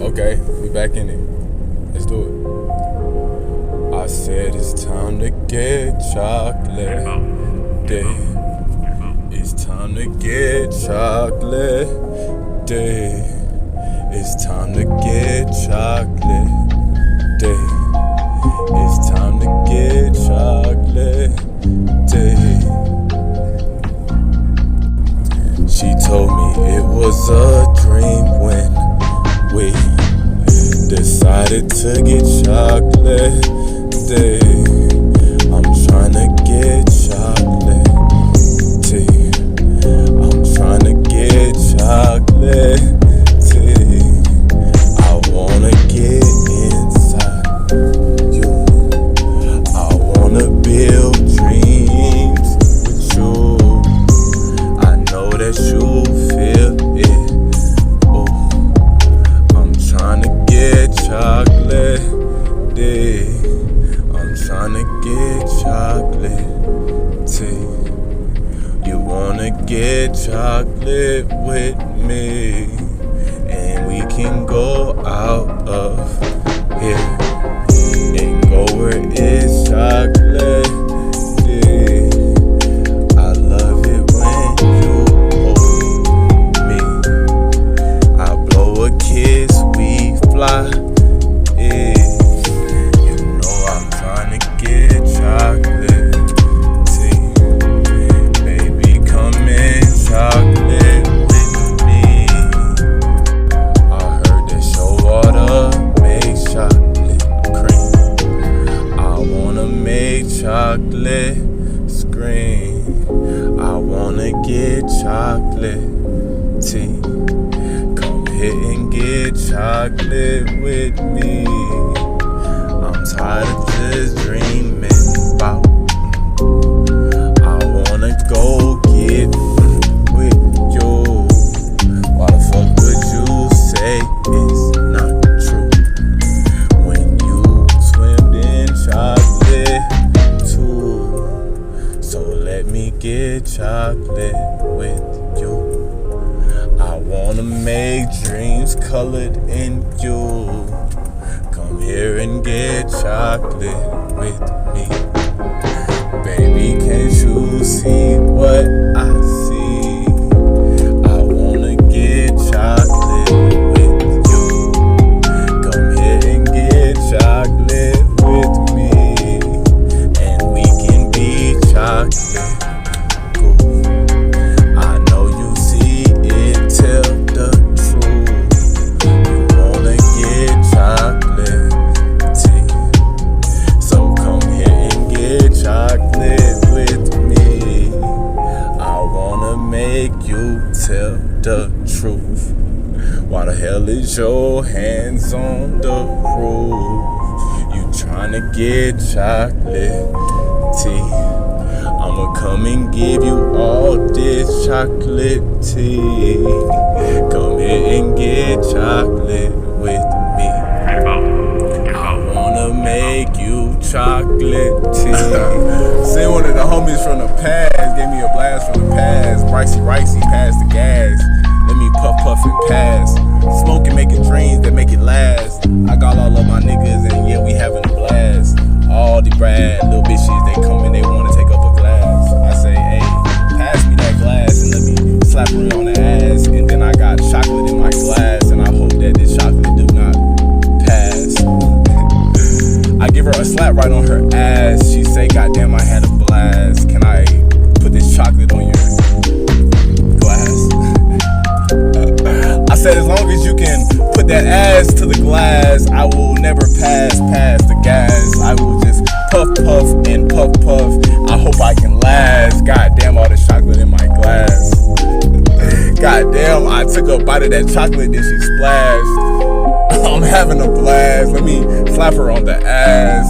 Okay, we back in it. Let's do it. I said it's time to get chocolate. Day. It's time to get chocolate. Day. It's time to get chocolate. Day. It's time to get chocolate. Day. She told me it was a dream when we decided to get chocolate day. I'm trying to get chocolate tea. I'm trying to get chocolate tea. I wanna get inside you. I wanna build dreams with you. I know that you feel it. Chocolate day. I'm trying to get chocolate tea. You wanna get chocolate with me, and we can go out of here and go where it's chocolate day. I love it when you hold me. I blow a kiss, we fly. Chocolate scream. I wanna get chocolate tea. Come here and get chocolate with me. I'm tired of just dreaming about. I wanna go get with you. Why the fuck would you say it's not true when you swim in chocolate? So let me get chocolate with you. I wanna make dreams colored in you. Come here and get chocolate with me. Baby, can't you see what I see? I wanna get chocolate with you. Come here and get chocolate with me. Chocolate, I know you see it, tell the truth. You wanna get chocolate tea. So come here and get chocolate with me. I wanna make you tell the truth. Why the hell is your hands on the roof? You tryna get chocolate tea. I'ma come and give you all this chocolate tea. Come here and get chocolate with me. I wanna make you chocolate tea. See, one of the homies from the past gave me a blast from the past. Ricey, pass the gas. Let me puff and pass. Smoking, making dreams that make it last. I got all of my niggas and yeah, we having a blast. All the bad little bitches, they come and they wanna take up a glass. I say, hey, pass me that glass and let me slap her on the ass. And then I got chocolate in my glass, and I hope that this chocolate do not pass. I give her a slap right on her ass. She say, goddamn, I had a blast. Can I put this chocolate on your glass? I said, as long as you can put that ass to the glass, I will never pass the gas. I will just puff and puff. I hope I can last. Goddamn, all the chocolate in my glass. Goddamn, I took a bite of that chocolate, then she splashed. I'm having a blast. Let me slap her on the ass.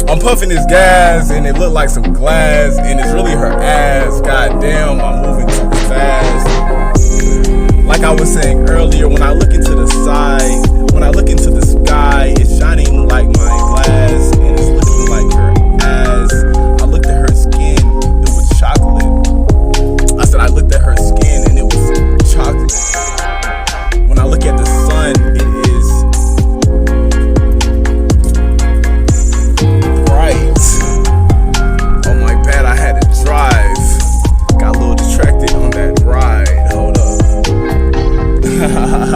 I'm puffing this gas, and it looked like some glass, and it's really her ass. Goddamn, I'm moving too fast. Like I was saying earlier, when I look into the side, when I look into the sky, it's shining like my glass, and it's looking like her ass. I looked at her skin, it was chocolate. I said I looked at her skin, and it was chocolate. When I look at the sun, I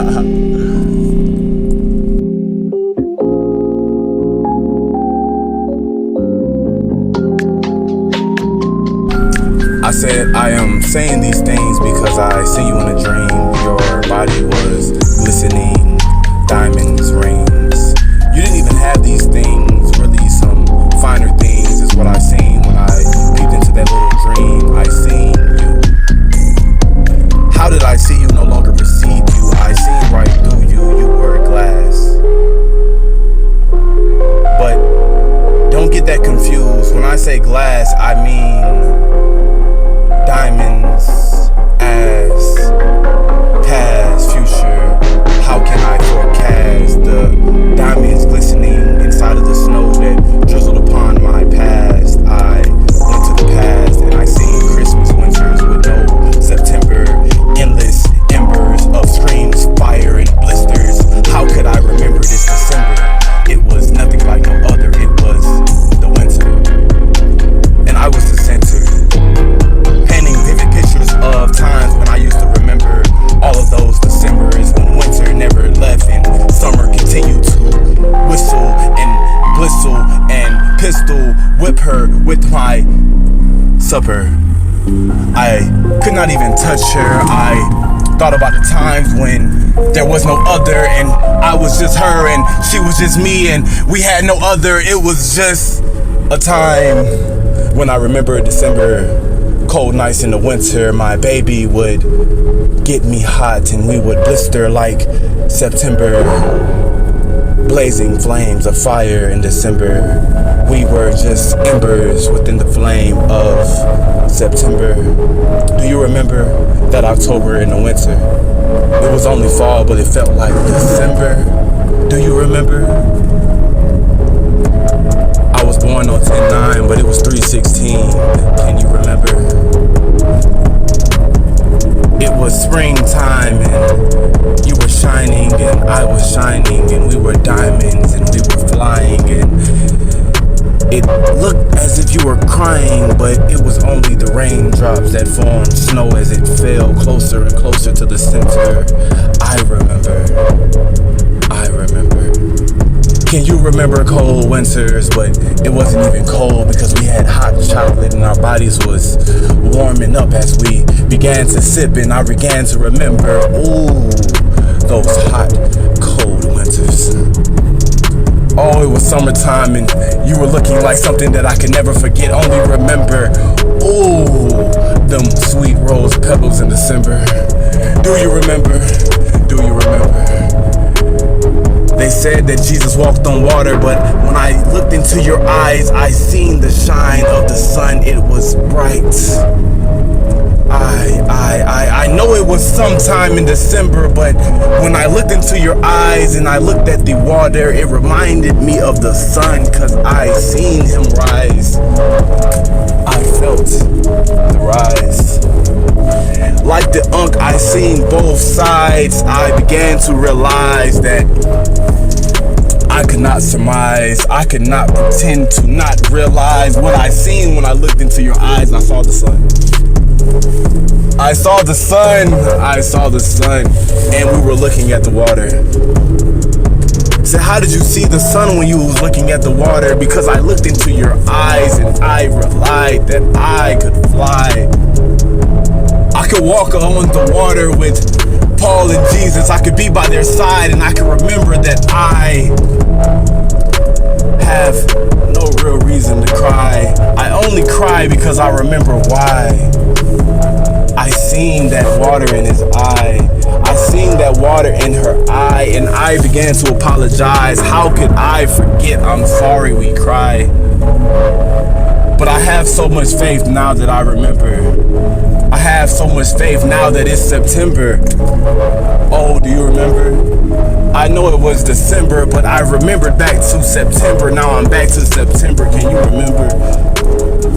said I am saying these things because I see you in a dream. Your body was glistening, diamonds, rings. You didn't even have these things, really some finer things is what I seen when I peeped into that little dream. I seen you. How did I see you no longer perceive you? I seen right through you, you were glass. But don't get that confused. When I say glass, I mean diamonds as past, future. How can I forecast the diamonds glistening inside of the snow that drizzled upon my past? I went to the past and I seen Christmas winters with no September, endless embers of screams, fire and blisters. How could I remember this December? It was nothing like no other. It was the winter, and I was the center, painting vivid pictures of times when I used to remember all of those Decembers when winter never left and summer continued to whistle and blistle and pistol whip her with my supper. I could not even touch her. I thought about the times when there was no other and I was just her and she was just me and we had no other. It was just a time when I remember December, cold nights in the winter. My baby would get me hot and we would blister like September. Blazing flames of fire in December. We were just embers within the flame of September. Do you remember that October in the winter? It was only fall, but it felt like December. Do you remember? I was born on 10/9, but it was 3/16. Can you remember? It was springtime and you were shining and I was shining and we were diamonds and we were flying and it looked as if you were crying, but it was only the raindrops that formed snow as it fell closer and closer to the center. I remember. Can you remember cold winters? But it wasn't even cold because we had hot chocolate and our bodies was warming up as we began to sip and I began to remember, ooh, those hot, cold winters. Oh, it was summertime and you were looking like something that I could never forget, only remember. Ooh, them sweet rose petals in December. Do you remember? Do you remember? They said that Jesus walked on water, but when I looked into your eyes, I seen the shine of the sun. It was bright. I know it was sometime in December, but when I looked into your eyes and I looked at the water, it reminded me of the sun, cause I seen him rise. I felt the rise. Like the unk, I seen both sides. I began to realize that I could not surmise, I could not pretend to not realize what I seen when I looked into your eyes. I saw the sun. I saw the sun, and we were looking at the water. So how did you see the sun when you was looking at the water? Because I looked into your eyes and I realized that I could fly. I could walk on the water with Paul and Jesus. I could be by their side and I could remember that I have no real reason to cry. I only cry because I remember why. I seen that water in his eye. I seen that water in her eye and I began to apologize. How could I forget? I'm sorry we cried. But I have so much faith now that I remember. I have so much faith now that it's September. Oh, do you remember? I know it was December, but I remembered back to September. Now I'm back to September. Can you remember?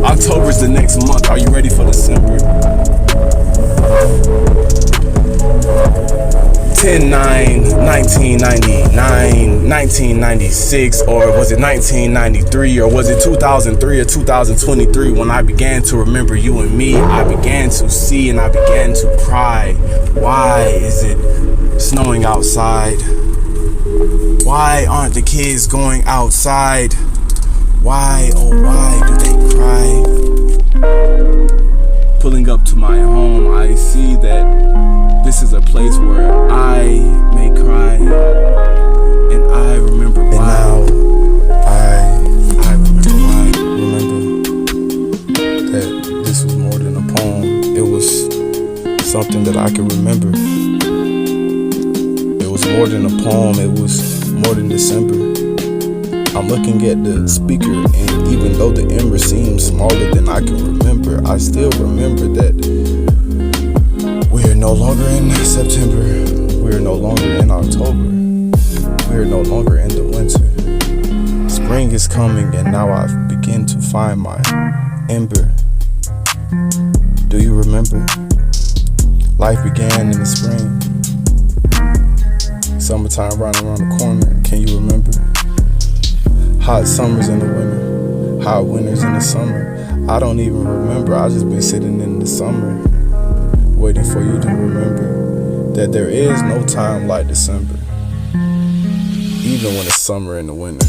October's the next month. Are you ready for December? 10/9/1999, 1996, or was it 1993, or was it 2003 or 2023? When I began to remember you and me, I began to see and I began to cry. Why is it snow snowing outside? Why aren't the kids going outside? Why, oh why do they cry? Pulling up to my home, I see that this is a place where I may cry, and I remember why. And now I remember why. Remember that this was more than a poem. It was something that I can remember. It was more than a poem. It was more than December. I'm looking at the speaker, and even though the ember seems smaller than I can remember, I still remember that we're no longer in September. We're no longer in October. We're no longer in the winter. Spring is coming, and now I begin to find my ember. Do you remember? Life began in the spring. Summertime right around the corner. Can you remember? Hot summers in the winter. Hot winters in the summer. I don't even remember. I just been sitting in the summer, waiting for you to remember that there is no time like December, even when it's summer in the winter.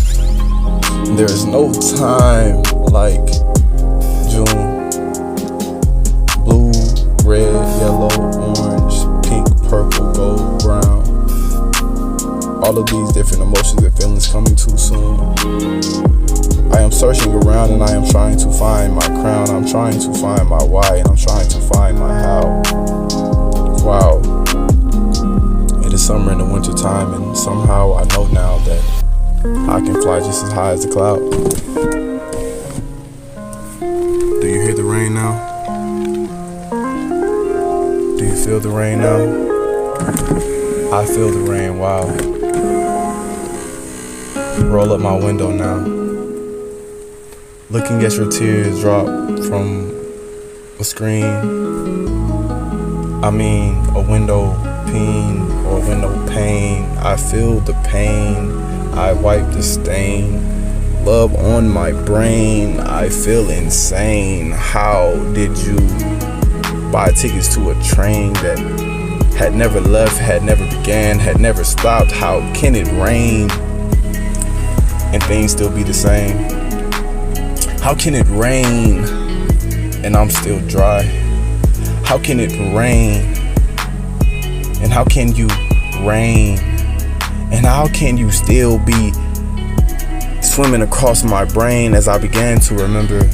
There is no time like June. Blue, red, yellow, orange, pink, purple, gold, brown. All of these different emotions and feelings coming too soon. I am searching around, and I am trying to find my crown. I'm trying to find my why, and I'm trying to find my how. Wow. It is summer in the winter time, and somehow I know now that I can fly just as high as the cloud. Do you hear the rain now? Do you feel the rain now? I feel the rain, wow. Roll up my window now. Looking at your tears drop from a screen. I mean, a window pane or a window pane. I feel the pain. I wipe the stain. Love on my brain. I feel insane. How did you buy tickets to a train that had never left, had never began, had never stopped? How can it rain and things still be the same? How can it rain and I'm still dry? How can it rain? And how can you rain? And how can you still be swimming across my brain as I began to remember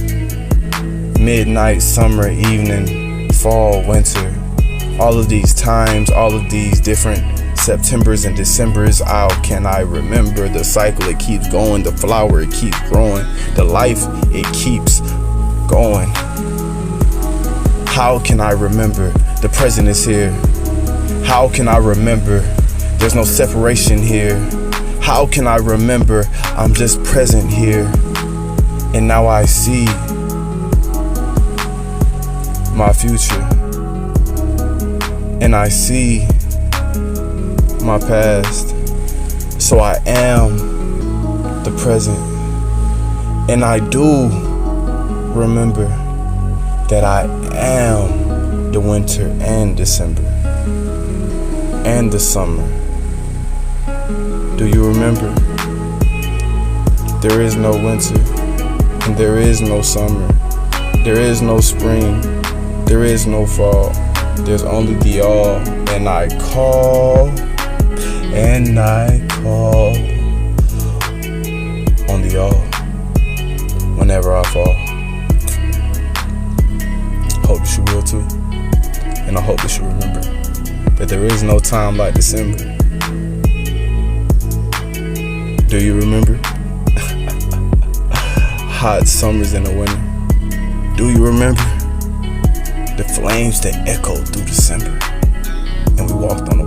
midnight, summer, evening, fall, winter. All of these times, all of these different Septembers and Decembers. How can I remember the cycle? It keeps going, the flower, it keeps growing, the life, it keeps going. How can I remember the present is here? How can I remember there's no separation here? How can I remember I'm just present here? And now I see my future, and I see my past. So I am the present, and I do remember that I am the winter and December and the summer. Do you remember? There is no winter and there is no summer. There is no spring. There is no fall. There's only the all. And I call on the all whenever I fall. Hope that you will too. And I hope that you remember that there is no time like December. Do you remember? Hot summers in the winter. Do you remember the flames that echoed through December? And we walked on the